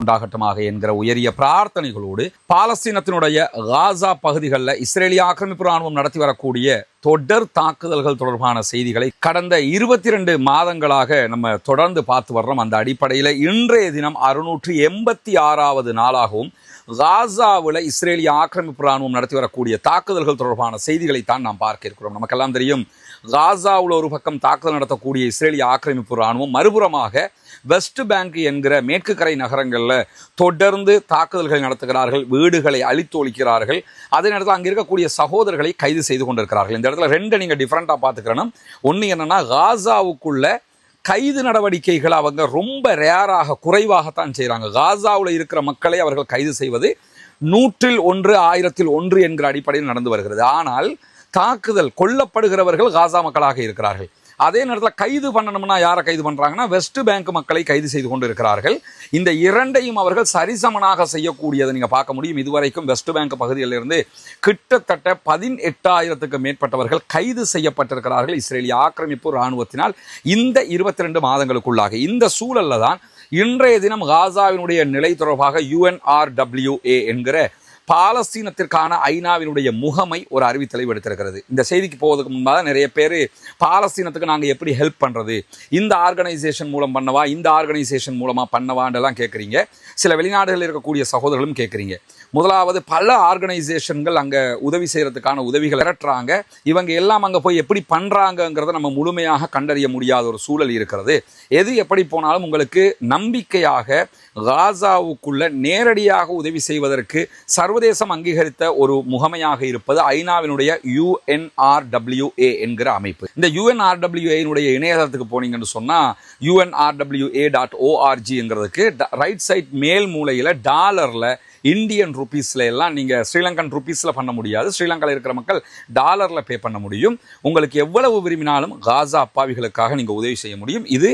உண்டாகட்டுமாக என்கிற உயரிய பிரார்த்தனைகளோடு பாலஸ்தீனத்தினுடைய காசா பகுதிகளில் இஸ்ரேலிய ஆக்கிரமிப்பு ராணுவம் நடத்தி வரக்கூடிய தொடர் தாக்குதல்கள் தொடர்பான செய்திகளை கடந்த 22 மாதங்களாக நம்ம தொடர்ந்து பார்த்து வர்றோம். அந்த அடிப்படையில் இன்றைய தினம் 686வது நாளாகவும் காசாவில் இஸ்ரேலிய ஆக்கிரமிப்பு ராணுவம் நடத்தி வரக்கூடிய தாக்குதல்கள் தொடர்பான செய்திகளைத்தான் நாம் பார்க்க இருக்கிறோம். நமக்கெல்லாம் தெரியும், காசாவில் ஒரு பக்கம் தாக்குதல் நடத்தக்கூடிய இஸ்ரேலிய ஆக்கிரமிப்பு ராணுவம் மறுபுறமாக வெஸ்ட் பேங்க் என்கிற மேற்கு கரை நகரங்களில் தொடர்ந்து தாக்குதல்கள் நடத்துகிறார்கள், வீடுகளை அழித்து ஒழிக்கிறார்கள். அதே நேரத்தில் அங்கே இருக்கக்கூடிய சகோதரர்களை கைது செய்து கொண்டிருக்கிறார்கள். இந்த இடத்துல ரெண்டு நீங்கள் டிஃப்ரெண்ட்டாக பார்த்துக்கிறணும். ஒன்று என்னன்னா, காசாவுக்குள்ள கைது நடவடிக்கைகள் அவங்க ரொம்ப ரேராக குறைவாகத்தான் செய்கிறாங்க. காசாவில் இருக்கிற மக்களை அவர்கள் கைது செய்வது 100ல் 1 1000ல் 1 என்கிற அடிப்படையில் நடந்து வருகிறது. ஆனால் தாக்குதல் கொல்லப்படுகிறவர்கள் காசா மக்களாக இருக்கிறார்கள். அதே நேரத்தில் கைது பண்ணணும்னா யாரை கைது பண்ணுறாங்கன்னா, வெஸ்ட் பேங்க் மக்களை கைது செய்து கொண்டு இருக்கிறார்கள். இந்த இரண்டையும் அவர்கள் சரிசமனாக செய்யக்கூடியதை நீங்கள் பார்க்க முடியும். இதுவரைக்கும் வெஸ்ட் பேங்க் பகுதியிலிருந்து கிட்டத்தட்ட 18,000க்கு மேற்பட்டவர்கள் கைது செய்யப்பட்டிருக்கிறார்கள் இஸ்ரேலிய ஆக்கிரமிப்பு இராணுவத்தினால் இந்த 22 மாதங்களுக்குள்ளாக. இந்த சூழலில் தான் இன்றைய தினம் காசாவினுடைய நிலை தொடர்பாக UNRWA என்கிற பாலஸ்தீனத்திற்கான ஐநாவினுடைய முகமை ஒரு அறிவித்தலை எடுத்திருக்கிறது. இந்த செய்திக்கு போவதற்கு முன்பாக நிறைய பேர் பாலஸ்தீனத்துக்கு நாங்கள் எப்படி ஹெல்ப் பண்ணுறது, இந்த ஆர்கனைசேஷன் மூலம் பண்ணவா, இந்த ஆர்கனைசேஷன் மூலமாக பண்ணவாண்டெல்லாம் கேட்குறீங்க. சில வெளிநாடுகளில் இருக்கக்கூடிய சகோதரர்களும் கேட்குறீங்க. முதலாவது, பல ஆர்கனைசேஷன்கள் அங்கே உதவி செய்கிறதுக்கான உதவிகள் திரட்டுறாங்க. இவங்க எல்லாம் அங்கே போய் எப்படி பண்ணுறாங்கங்கிறத நம்ம முழுமையாக கண்டறிய முடியாத ஒரு சூழல் இருக்கிறது. எது எப்படி போனாலும் உங்களுக்கு நம்பிக்கையாக காசாவுக்குள்ள நேரடியாக உதவி செய்வதற்கு சர்வதேசம் அங்கீகரித்த ஒரு முகமையாக இருப்பது ஐநாவினுடைய UNRWA என்கிற அமைப்பு. இந்த UNRWA இணையதளத்துக்கு போனீங்கன்னு சொன்னால் UNRWA.org என்கிறதுக்கு ரைட் சைட் மேல் மூலையில் டாலரில் இந்தியன் ருபீஸில் எல்லாம் நீங்கள் ஸ்ரீலங்கன் ருபீஸில் பண்ண முடியாது. ஸ்ரீலங்காவில் இருக்கிற மக்கள் டாலரில் பே பண்ண முடியும். உங்களுக்கு எவ்வளவு விரும்பினாலும் காசா அப்பாவிகளுக்காக நீங்கள் உதவி செய்ய முடியும். இது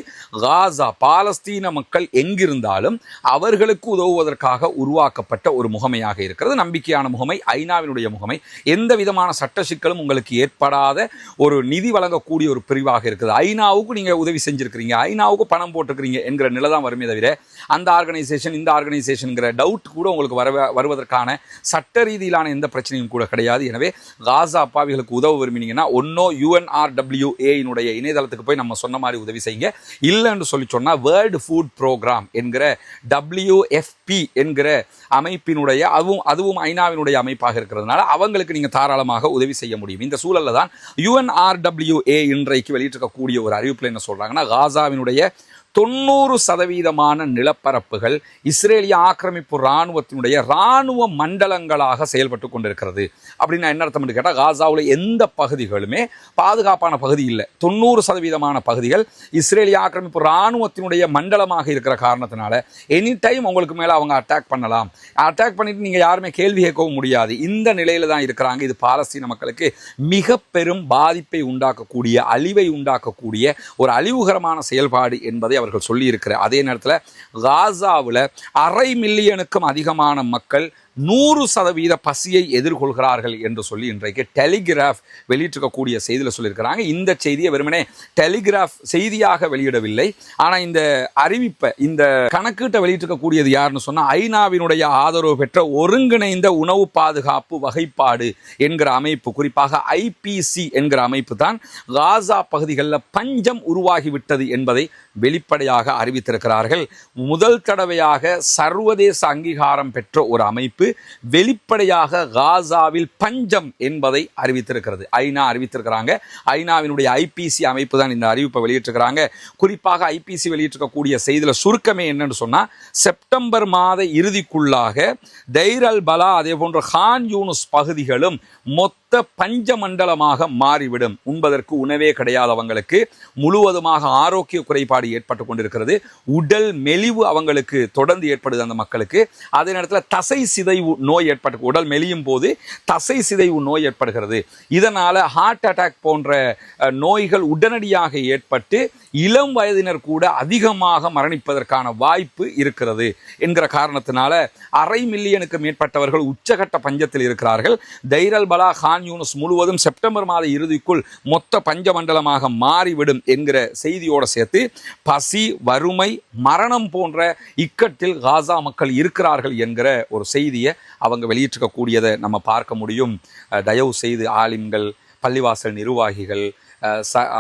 காசா பாலஸ்தீன மக்கள் எங்கிருந்தாலும் அவர்களுக்கு உதவுவதற்காக உருவாக்கப்பட்ட ஒரு முகமையாக இருக்கிறது. நம்பிக்கையான முகமை, ஐநாவினுடைய முகமை. எந்த விதமான சட்ட சிக்கலும் உங்களுக்கு ஏற்படாத ஒரு நிதி வழங்கக்கூடிய ஒரு பிரிவாக இருக்குது. ஐநாவுக்கு நீங்கள் உதவி செஞ்சுருக்கிறீங்க, ஐநாவுக்கு பணம் போட்டிருக்கிறீங்க என்கிற நிலை தான் வருமே தவிர அந்த ஆர்கனைசேஷன் இந்த ஆர்கனைசேஷனுங்கிற டவுட் கூட உங்களுக்கு வருவதற்கான சட்ட ரீதியிலான எந்த பிரச்சனையும் கூட கிடையாது. எனவே காசா அப்பாவிகளுக்கு உதவ விரும்பினீங்கன்னா ஒன்னோ UNRWA இணையதளத்துக்கு போய் நம்ம சொன்ன மாதிரி உதவி செய்யுங்க. இல்லைன்னு சொல்லி சொன்னால் வேர்ல்டு ஃபுட் ப்ரோக்ராம் என்கிற WFP என்கிற அமைப்பினுடைய அதுவும் ஐநாவினுடைய அமைப்பாக இருக்கிறதுனால அவங்களுக்கு நீங்கள் தாராளமாக உதவி செய்ய முடியும். இந்த சூழலில் தான் UNRWA இன்றைக்கு வெளியிட்டிருக்கக்கூடிய ஒரு அறிவிப்பில் என்ன சொல்கிறாங்கன்னா, காசாவினுடைய 90% நிலப்பரப்புகள் இஸ்ரேலிய ஆக்கிரமிப்பு இராணுவத்தினுடைய இராணுவ மண்டலங்களாக செயல்பட்டு கொண்டிருக்கிறது. அப்படின்னா என்ன அர்த்தம் கேட்டால், காசாவில் எந்த பகுதிகளுமே பாதுகாப்பான பகுதி இல்லை. 90% பகுதிகள் இஸ்ரேலிய ஆக்கிரமிப்பு இராணுவத்தினுடைய மண்டலமாக இருக்கிற காரணத்தினால எனி டைம் உங்களுக்கு மேலே அவங்க அட்டாக் பண்ணலாம். அட்டாக் பண்ணிட்டு நீங்கள் யாருமே கேள்வி கேட்கவும் முடியாது. இந்த நிலையில் தான் இருக்கிறாங்க. இது பாலஸ்தீன மக்களுக்கு மிக பெரும் பாதிப்பை உண்டாக்கக்கூடிய, அழிவை உண்டாக்கக்கூடிய ஒரு அழிவுகரமான செயல்பாடு என்பதை அவர்கள் சொல்லி இருக்கிற அதே நேரத்தில் காசாவில் 500 மில்லியனுக்கும் அதிகமான மக்கள் 100% பசியை எதிர்கொள்கிறார்கள் என்று சொல்லி இன்றைக்கு டெலிகிராஃப் வெளியிட்டிருக்கக்கூடிய செய்தியில் சொல்லியிருக்கிறாங்க. இந்த செய்தியை வெறுமனே டெலிகிராஃப் செய்தியாக வெளியிடவில்லை. ஆனால் இந்த அறிவிப்பை, இந்த கணக்கீட்டை வெளியிட்டிருக்கக்கூடியது யாருன்னு சொன்னால், ஐநாவினுடைய ஆதரவு பெற்ற ஒருங்கிணைந்த உணவு பாதுகாப்பு வகைப்பாடு என்கிற அமைப்பு, குறிப்பாக IPC என்கிற அமைப்பு தான் காசா பகுதிகளில் பஞ்சம் உருவாகிவிட்டது என்பதை வெளிப்படையாக அறிவித்திருக்கிறார்கள். முதல் தடவையாக சர்வதேச அங்கீகாரம் பெற்ற ஒரு அமைப்பு வெளிப்படையாக காசாவில் பஞ்சம் என்பதை அறிவித்திருக்கிறது. ஐநா அறிவித்திருக்கிறாங்க. ஐநாவினுடைய IPC அமைப்பு தான் இந்த அறிவிப்பை வெளியிட்டிருக்கிறாங்க. குறிப்பாக IPC வெளியிட்டிருக்கக்கூடிய செய்தியில் சுருக்கமே என்னன்னு சொன்னா, செப்டம்பர் மாத இறுதிக்குள்ளாக தைர் அல் பலா அதே போன்ற கான் யூனுஸ் பகுதிகளும் மொத்த பஞ்ச மண்டலமாக மாறிவிடும். உண்பதற்கு உணவே கிடையாதவங்களுக்கு முழுவதுமாக ஆரோக்கிய குறைபாடு ஏற்பட்டு கொண்டிருக்கிறது. உடல் மெலிவு அவங்களுக்கு தொடர்ந்து ஏற்படுது அந்த மக்களுக்கு. அதே நேரத்தில் தசை சிதைவு நோய் ஏற்பட்டு உடல் மெலியும் போது தசை சிதைவு நோய் ஏற்படுகிறது. இதனால் ஹார்ட் அட்டாக் போன்ற நோய்கள் உடனடியாக ஏற்பட்டு இளம் வயதினர் கூட அதிகமாக மரணிப்பதற்கான வாய்ப்பு இருக்கிறது என்கிற காரணத்தினால 500 மில்லியனுக்கு மேற்பட்டவர்கள் உச்சகட்ட பஞ்சத்தில் இருக்கிறார்கள். தைர் அல் பலா கான் யூனிஸ் முழுவதும் செப்டம்பர் மாத இறுதிக்குள் மொத்த பஞ்ச மண்டலமாக மாறிவிடும் என்கிற செய்தியோடு சேர்த்து பசி, வறுமை, மரணம் போன்ற இக்கட்டில் காசா மக்கள் இருக்கிறார்கள் என்கிற ஒரு செய்தியை அவங்க வெளியிட்டிருக்கக்கூடியதை நம்ம பார்க்க முடியும். தயவு செய்து ஆலிம்கள், பள்ளிவாசல் நிர்வாகிகள்,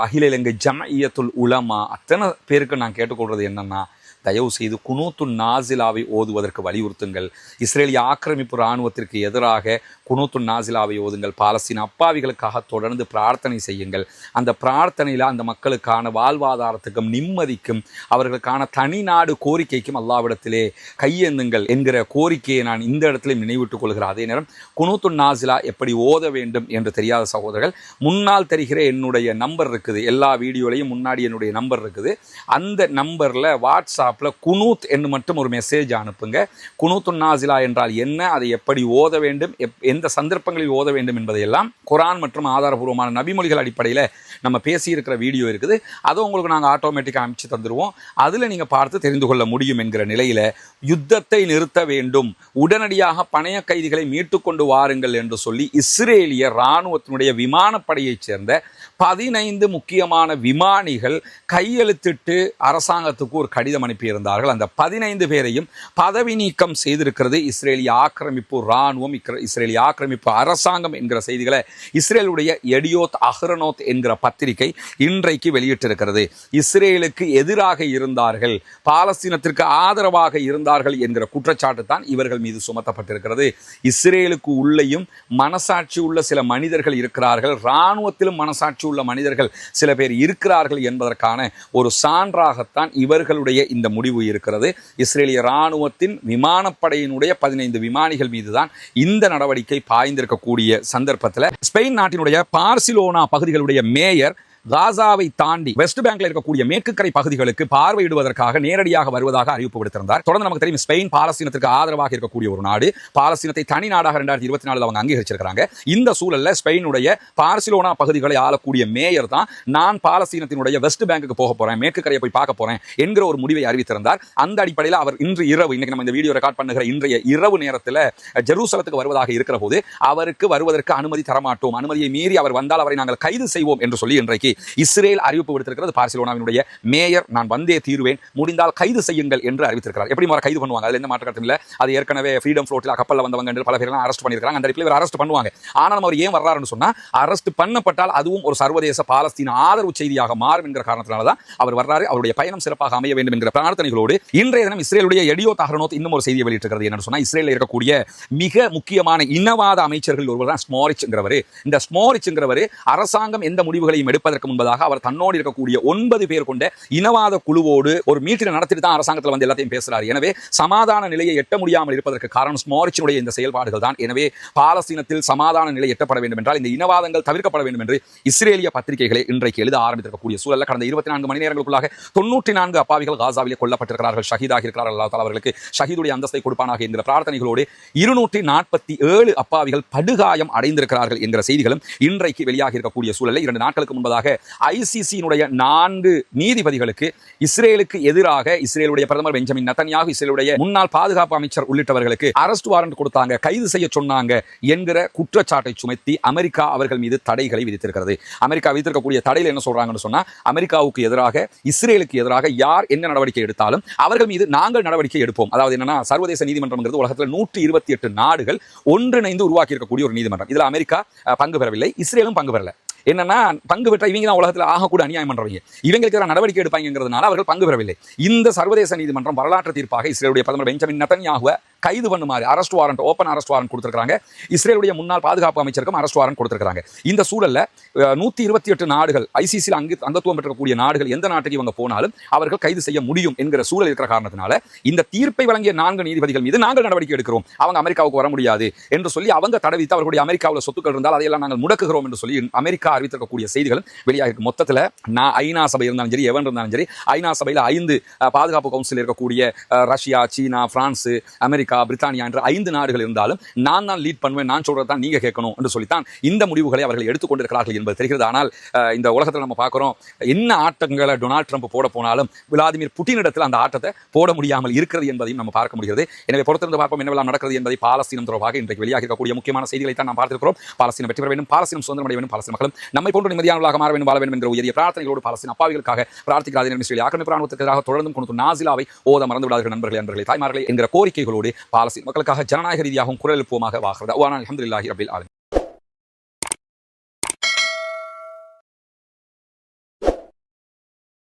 அகில இலங்கை ஜம்இய்யத்துல் உலமா அத்தனை பேருக்கு நான் கேட்டுக்கொள்வது என்னன்னா, தயவு செய்து குனூத்துன் நாசிலாவை ஓதுவதற்கு வலியுறுத்துங்கள். இஸ்ரேலிய ஆக்கிரமிப்பு இராணுவத்திற்கு எதிராக குனூத்துன் நாசிலாவை ஓதுங்கள். பாலஸ்தீன அப்பாவிகளுக்காக தொடர்ந்து பிரார்த்தனை செய்யுங்கள். அந்த பிரார்த்தனையில் அந்த மக்களுக்கான வாழ்வாதாரத்துக்கும் நிம்மதிக்கும் அவர்களுக்கான தனி நாடு கோரிக்கைக்கும் அல்லாவிடத்திலே கையேந்துங்கள் என்கிற கோரிக்கையை நான் இந்த இடத்துல நினைவிட்டுக் கொள்கிறேன். அதே நேரம் குனூத்துன் நாசிலா எப்படி ஓத வேண்டும் என்று தெரியாத சகோதரர்கள், முன்னால் தெரிகிற என்னுடைய நம்பர் இருக்குது, எல்லா வீடியோலையும் முன்னாடி என்னுடைய நம்பர் இருக்குது. அந்த நம்பரில் வாட்ஸ்அப்பில் குனூத் என்று மட்டும் ஒரு மெசேஜ் அனுப்புங்க. குனூத்துன் நாசிலா என்றால் என்ன, அதை எப்படி ஓத வேண்டும், எந்த சந்தர்ப்பங்களில் ஓத வேண்டும் என்பதையெல்லாம் குரான் மற்றும் ஆதாரபூர்வமான நபிமொழிகள் அடிப்படையில் நம்ம பேசியிருக்கிற வீடியோ இருக்குது. அதை உங்களுக்கு நாங்கள் ஆட்டோமேட்டிக்காக அனுப்பிச்சு தந்துடுவோம். அதில் நீங்கள் பார்த்து தெரிந்து கொள்ள முடியும் என்கிற நிலையில் யுத்தத்தை நிறுத்த வேண்டும், உடனடியாக பணைய கைதிகளை மீட்டு கொண்டு வாருங்கள் என்று சொல்லி இஸ்ரேலிய இராணுவத்தினுடைய விமானப்படையைச் சேர்ந்த 15 முக்கியமான விமானிகள் கையெழுத்திட்டு அரசாங்கத்துக்கு ஒரு கடிதம் அனுப்பியிருந்தார்கள். அந்த 15 பேரையும் பதவி நீக்கம் செய்திருக்கிறது இஸ்ரேலிய ஆக்கிரமிப்பு இராணுவம், இஸ்ரேலிய ஆக்கிரமிப்பு அரசாங்கம் என்கிற செய்திகளை இஸ்ரேலுடைய எடியோத் அஹ்ரனோத் என்கிற பத்திரிகை இன்றைக்கு வெளியிட்டிருக்கிறது. இஸ்ரேலுக்கு எதிராக இருந்தார்கள், பாலஸ்தீனத்திற்கு ஆதரவாக இருந்தார்கள் என்கிற குற்றச்சாட்டு தான் இவர்கள் மீது சுமத்தப்பட்டிருக்கிறது. இஸ்ரேலுக்கு உள்ளேயும் மனசாட்சி உள்ள சில மனிதர்கள் இருக்கிறார்கள், இராணுவத்திலும் மனசாட்சி உள்ள மனிதர்கள் சில பேர் இருக்கிறார்கள் என்பதற்கான ஒரு சான்றாகத்தான் இவர்களுடைய இந்த முடிவு இருக்கிறது. இஸ்ரேலிய இராணுவத்தின் விமானப்படையினுடைய 15 விமானிகள் மீதுதான் இந்த நடவடிக்கை பாய்ந்திருக்கக்கூடிய சந்தர்ப்பத்தில் ஸ்பெயின் நாட்டினுடைய பார்சிலோனா பகுதிகளுடைய மேயர் காசாவை தாண்டி வெஸ்ட் பேங்க்ல இருக்கக்கூடிய மேற்கு கரை பகுதிகளுக்கு பார்வையிடுவதற்காக நேரடியாக வருவதாக அறிவிப்பு விடுத்திருந்தார். தொடர்ந்து நமக்கு தெரியும், ஸ்பெயின் பாலஸ்தீனத்திற்கு ஆதரவாக இருக்கக்கூடிய ஒரு நாடு. பாலஸ்தீனத்தை தனி நாடாக 2024 அவங்க அங்கீகரிச்சிருக்காங்க. இந்த சூழல்ல ஸ்பெயினுடைய பார்சிலோனா பகுதிகளை ஆளக்கூடிய மேயர் தான் நான் பாலஸ்தீனத்தினுடைய வெஸ்ட் பேங்குக்கு போக போறேன், மேற்கு கரையை போய் பார்க்க போறேன் என்கிற ஒரு முடிவை அறிவித்திருந்தார். அந்த அடிப்படையில் அவர் இன்று இரவு, இன்னைக்கு நம்ம இந்த வீடியோ ரெக்கார்ட் பண்ணுகிற இன்றைய இரவு நேரத்தில் ஜெருசலத்துக்கு வருவதாக இருக்கிற போது அவருக்கு வருவதற்கு அனுமதி தரமாட்டோம், அனுமதியை மீறி அவர் வந்தால் அவரை நாங்கள் கைது செய்வோம் என்று சொல்லி இன்றைக்கு இஸ்ரேல் அறிவிப்பு விடுத்திருக்கிறது. பார்சிலோனாவினுடைய மேயர் நான் வந்தே தீருவேன், முடிந்தால் கைது செய்யுங்கள் என்று அறிவித்திருக்கிறார். எப்படி முறை கைது பண்ணுவாங்க, அதுல எந்த மாற்று கருத்தும் இல்லை. அது ஏற்கனவே ஃப்ரீடம் ஃப்ளோட்டில் கப்பலில் வந்தவங்க என்று பல பேர் அரெஸ்ட் பண்ணியிருக்காங்க. அந்த அடிப்படையில் அரெஸ்ட் பண்ணுவாங்க. ஆனால் அவர் ஏன் வர்றாருன்னு சொன்னா, அரெஸ்ட் பண்ணப்பட்டால் அதுவும் ஒரு சர்வதேச பாலஸ்தீன ஆதரவு செய்தியாக மாறும் என்கிற காரணத்தினால தான் அவர் வர்றாரு. அவருடைய பயணம் சிறப்பாக அமைய வேண்டும் என்கிற பிரார்த்தனைகளோடு இன்றைய தினம் இஸ்ரேலுடைய எடியோத் அஹ்ரனோத் இன்னும் ஒரு செய்தியை வெளியிட்டிருக்கிறது. என்னன்னு சொன்னா, இஸ்ரேலில் இருக்கக்கூடிய மிக முக்கியமான இனவாத அமைச்சர்கள் ஒருவர் தான் ஸ்மோரிச் என்கிறவர். இந்த ஸ்மோரிச் என்கிறவர் அரசாங்கம் எந்த முடிவுகளையும் எடுப்பதற்கு முன்பதாக அவர் தன்னோடு இருக்கக்கூடிய 9 பேர் கொண்ட இனவாத குழுவோடு ஒரு மீட்டிங் நடத்திட்டு தான் அரசாங்கத்தில் வந்து எல்லாத்தையும் பேசுறாரு. எனவே சமாதான நிலையை எட்ட முடியாமல் இருப்பதற்கு காரணம் ஸ்மோரிச்சினுடைய இந்த செயல்பாடுகள் தான். எனவே பாலஸ்தீனத்தில் சமாதான நிலை எட்டப்பட வேண்டும் என்றால் இந்த இனவாதங்கள் தவிர்க்கப்பட வேண்டும் என்று இஸ்ரேலிய பத்திரிகைகளை இன்றைக்கு எழுத ஆரம்பித்திருக்கக்கூடிய சூழல்ல கடந்த 24 மணி நேரங்களுக்குள்ளாக 94 அப்பாவிகள் காசாவிலே கொல்லப்பட்டிருக்கிறார்கள், ஷஹீதாக இருக்கிறார்கள். அல்லாஹ் தஆலா அவர்களுக்கு ஷஹீதுடைய அந்தஸ்தை கொடுப்பானாக என்கிற பிரார்த்தனைகளோடு 247 அப்பாவிகள் படுகாயம் அடைந்திருக்கிறார்கள் என்கிற செய்திகளும் இன்றைக்கு வெளியாக இருக்கக்கூடிய சூழலில் 2 நாட்களுக்கு முன்பதாக ஐசிசியினுடைய 4 நீதிபதிகளுக்கு இஸ்ரேலுக்கு எதிராக இஸ்ரேலுடைய பிரதமர் பெஞ்சமின் நெதன்யாகு, இஸ்ரேலுடைய முன்னாள் பாதுகாப்பு அமைச்சர் உள்ளிட்டவர்களுக்கு அரெஸ்ட் வாரண்ட் கொடுத்தாங்க, கைது செய்ய சொன்னாங்க என்கிற குற்றச்சாட்டை சுமத்தி அமெரிக்கா அவர்கள் மீது தடைகளை விதித்திருக்கிறது. அமெரிக்கா விதித்திருக்கக்கூடிய தடையில் என்ன சொல்றாங்கன்னு சொன்னா, அமெரிக்காவுக்கு எதிராக இஸ்ரேலுக்கு எதிராக யார் என்ன நடவடிக்கை எடுத்தாலும் அவர்கள் மீது நாங்கள் நடவடிக்கை எடுப்போம். அதாவது என்னன்னா, சர்வதேச நீதிமன்றம் உலகத்தில் 128 நாடுகள் ஒன்றிணைந்து உருவாக்கி இருக்கக்கூடிய ஒரு நீதிமன்றம். இதுல அமெரிக்கா பங்கு பெறவில்லை, இஸ்ரேலும் பங்கு பெறல. என்னன்னா, பங்கு பெற்ற இவங்க தான் உலகத்தில் ஆகக்கூட அநியாயம் பண்றவங்க, இவங்களுக்கு நடவடிக்கை எடுப்பாங்கிறதுனால அவர்கள் பங்கு பெறவில்லை. இந்த சர்வதேச நீதிமன்றம் வரலாற்று தீர்ப்பாக இஸ்ரேலுடைய பிரதமர் பெஞ்சமின் நெதன்யாகுவை கைது பண்ணுமாறு arrest warrant, open arrest warrant கொடுத்திருக்காங்க. இஸ்ரேலுடைய முன்னாள் பாதுகாப்பு அமைச்சருக்கும் அரெஸ்ட் வாரண்ட் கொடுத்திருக்காங்க. இந்த சூழல்ல 128 நாடுகள் ஐசிசியில் அங்கத்துவம் பெற்றக்கூடிய நாடுகள் எந்த நாட்டுக்கு இவங்க போனாலும் அவர்கள் கைது செய்ய முடியும் என்கிற சூழல் இருக்கிற காரணத்தினால இந்த தீர்ப்பை வழங்கிய 4 நீதிபதிகள் மீது நாங்கள் நடவடிக்கை எடுக்கிறோம், அவங்க அமெரிக்காவுக்கு வர முடியாது என்று சொல்லி அவங்க தடை விதித்து அவர்களுடைய அமெரிக்காவில் சொத்துக்கள் இருந்தால் அதையெல்லாம் நாங்கள் முடக்குகிறோம் என்று சொல்லி அமெரிக்கா அறிவித்திருக்கக்கூடிய செய்திகள் வெளியாக மொத்தத்தில் நான் ஐநா சபை இருந்தாலும் சரி, எவன் இருந்தாலும் சரி, ஐநா சபையில் 5 பாதுகாப்பு கவுன்சில் இருக்கக்கூடிய ரஷ்யா, சீனா, பிரான்ஸ், அமெரிக்கா அமெரிக்கா, பிரித்தானியா என்ற 5 நாடுகள் இருந்தாலும் நான் தான் லீட் பண்ணுவேன், நான் சொல்றது தான் நீங்க கேட்கணும் என்று சொல்லித்தான் இந்த முடிவுகளை அவர்கள் எடுத்துக்கொண்டிருக்கிறார்கள் என்பது தெரிகிறது. ஆனால் இந்த உலகத்தில் நம்ம பார்க்கிறோம், என்ன ஆட்டங்களை டொனால்ட் ட்ரம்ப் போட போனாலும் விளாடிமிர் புட்டினிடத்தில் அந்த ஆட்டத்தை போட முடியாமல் இருக்கிறது என்பதையும் நம்ம பார்க்க முடிகிறது. எனவே பொறுத்திருந்து பார்ப்போம் என்னவெல்லாம் நடக்கிறது என்பதை. பாலஸ்தீனம் தொடர்பாக இன்றைக்கு வெளியாக இருக்கக்கூடிய முக்கியமான செய்திகளை தான் நாம் பார்த்திருக்கிறோம். பாலஸ்தீனம் வெற்றி பெற வேண்டும், பாலஸ்தீனம் சுதந்திரம் அடைய வேண்டும், பாலஸ்தீன மக்களும் நம்மை போன்ற நிம்மதியானவர்களாக மாற வேண்டும், வாழ வேண்டும் என்ற உயரிய பிரார்த்தனைகளோடு பாலஸ்தீன அப்பாவிகளுக்காக பிரார்த்திக்கிறார்கள். இஸ்ரேல் ஆக்கிரமிப்பு ராணுவத்திற்கு எதிராக தொடர்ந்தும் கொண்டு நாசிலாவை ஓத மறந்து விடாதீர்கள் நண்பர்களே, தாய்மார்களே என்கிற கோரிக்கைகளோடு பாலஸ்தீன மக்களுக்காக ஜனநாயக ரீதியாகவும் குரல் எழுப்புவோமாக. வாஹ்ரதா அல்ஹம்துலில்லாஹி ரப்பில் ஆலமீன்.